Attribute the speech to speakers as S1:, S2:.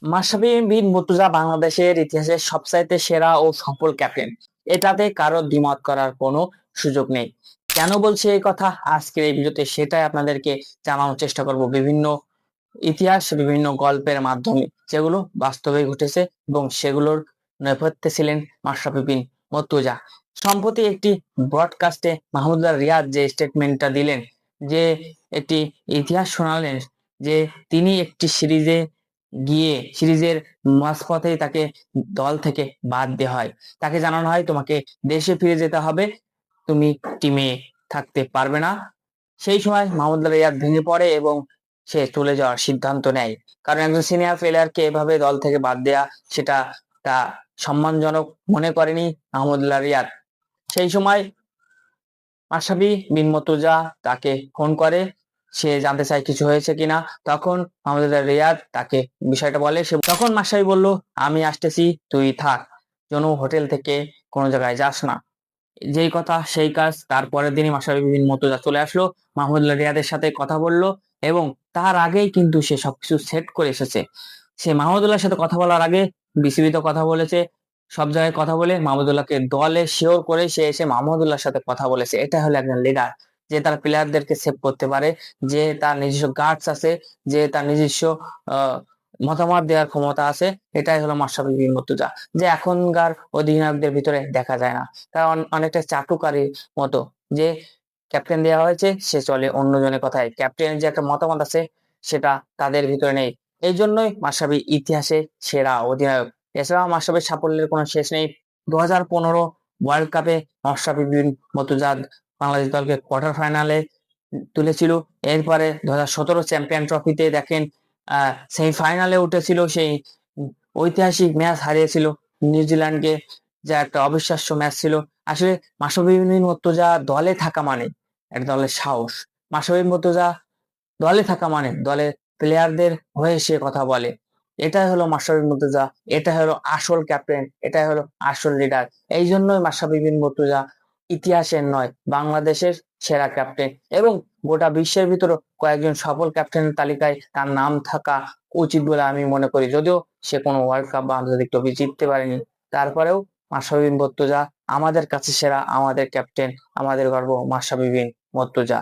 S1: মাশরাফি বিন মুর্তজা বাংলাদেশের ইতিহাসে সবচাইতে সেরা ও সফল ক্যাপ্টেন, এটাতে কারো দ্বিমত করার কোনো সুযোগ নেই। কেন বলছি এই কথা আজকের এই ভিডিওতে সেটাই আপনাদেরকে জানানোর চেষ্টা করব, বিভিন্ন ইতিহাস বিভিন্ন গল্পের মাধ্যমে যেগুলো বাস্তবে ঘটেছে এবং সেগুলোর নেপথ্যে ছিলেন মাশরাফি বিন মুর্তজা। সম্প্রতি একটি ব্রডকাস্টে মাহমুদুল্লাহ রিয়াদ যে স্টেটমেন্টটা দিলেন, যে একটি ইতিহাস শোনালেন, যে তিনি একটি সিরিজের মাঝপথেই তাকে দল থেকে বাদ দেওয়া হয়, তাকে জানানো হয় তোমাকে দেশে ফিরে যেতে হবে, তুমি টিমে থাকতে পারবে না। সেই সময় মাহমুদুল্লাহ রিয়াদ ভেঙে পড়ে এবং সে চলে যাওয়ার সিদ্ধান্ত নেয়, কারণ একজন সিনিয়র প্লেয়ারকে এভাবে দল থেকে বাদ দেয়া সেটা তা সম্মানজনক মনে করেনি মাহমুদুল্লাহ রিয়াদ। সেই সময় মাশরাফি বিন মুর্তজা তাকে ফোন করে, সে জানতে চায় কিছু হয়েছে কিনা। তখন মাহমুদুল্লাহ রিয়াদ তাকে বিষয়টা বলে, তখন মাশরাফি বলল, আমি আসতেছি, তুই থাক, যেন হোটেল থেকে কোনো জায়গায় যাস না। যেই কথা সেই কাজ। তারপরের দিনই মাশরাফি বিন মুর্তজা চলে আসলো, মাহমুদুল্লাহ রিয়াদের সাথে কথা বলল এবং তার আগেই কিন্তু সে সবকিছু সেট করে এসেছে। সে মাহমুদুল্লাহর সাথে কথা বলার আগে বিসিবিতে কথা বলেছে, সব জায়গায় কথা বলে মাহমুদুল্লাহকে দলে শিওর করে সে এসে মাহমুদুল্লাহর সাথে কথা বলেছে। এটা হলো একজন লিডার, যে তার প্লেয়ারদেরকে সেভ করতে পারে, যে তার নিজস্ব গার্ডস আছে, যে তার নিজস্ব আহ মতামত দেওয়ার ক্ষমতা আছে। এটাই হলো মাশরাফি বিন মুর্তজা, যে এখনকার অধিনায়কদের ভিতরে দেখা যায় না। তার অনেকটা চাটুকারির মতো, যে ক্যাপ্টেন দেওয়া হয়েছে, সে চলে অন্যজনের কথায়, ক্যাপ্টেনের যে একটা মতামত আছে সেটা তাদের ভিতরে নেই। এই জন্যই মাশরাফি ইতিহাসে সেরা অধিনায়ক। এছাড়াও মাশরাফির সাফল্যের কোনো শেষ নেই। 2015 ওয়ার্ল্ড কাপে মাশরাফি বিন মুর্তজা বাংলাদেশ দলকে কোয়ার্টার ফাইনালে তুলেছিল। এরপরে 2017 চ্যাম্পিয়ন ট্রফিতে দেখেন সেমিফাইনালে উঠেছিল, সেই ঐতিহাসিক ম্যাচ হারিয়েছিল নিউজিল্যান্ডকে, যা একটা অবিশ্বাস্য ম্যাচ ছিল। আসলে মাশরাফি বিন মুর্তজা দলে থাকা মানে এক দলের সাহস। মাশরাফি বিন মুর্তজা দলে থাকা মানে দলের প্লেয়ারদের হয়ে সে কথা বলে। এটাই হলো মাশরাফি বিন মুর্তজা, এটা হলো আসল ক্যাপ্টেন, এটাই হলো আসল লিডার। এই জন্যই মাশরাফি বিন মুর্তজা ইতিহাসের নয় বাংলাদেশের সেরা ক্যাপ্টেন, এবং গোটা বিশ্বের ভিতরে কয়েকজন সফল ক্যাপ্টেনের তালিকায় তার নাম থাকা উচিত বলে আমি মনে করি। যদিও সে কোনো ওয়ার্ল্ড কাপ বা আন্তর্জাতিক ট্রফি জিততে পারেনি, তারপরেও মাশরাফি বিন মুর্তজা আমাদের কাছে সেরা, আমাদের ক্যাপ্টেন, আমাদের গর্ব মাশরাফি বিন মুর্তজা।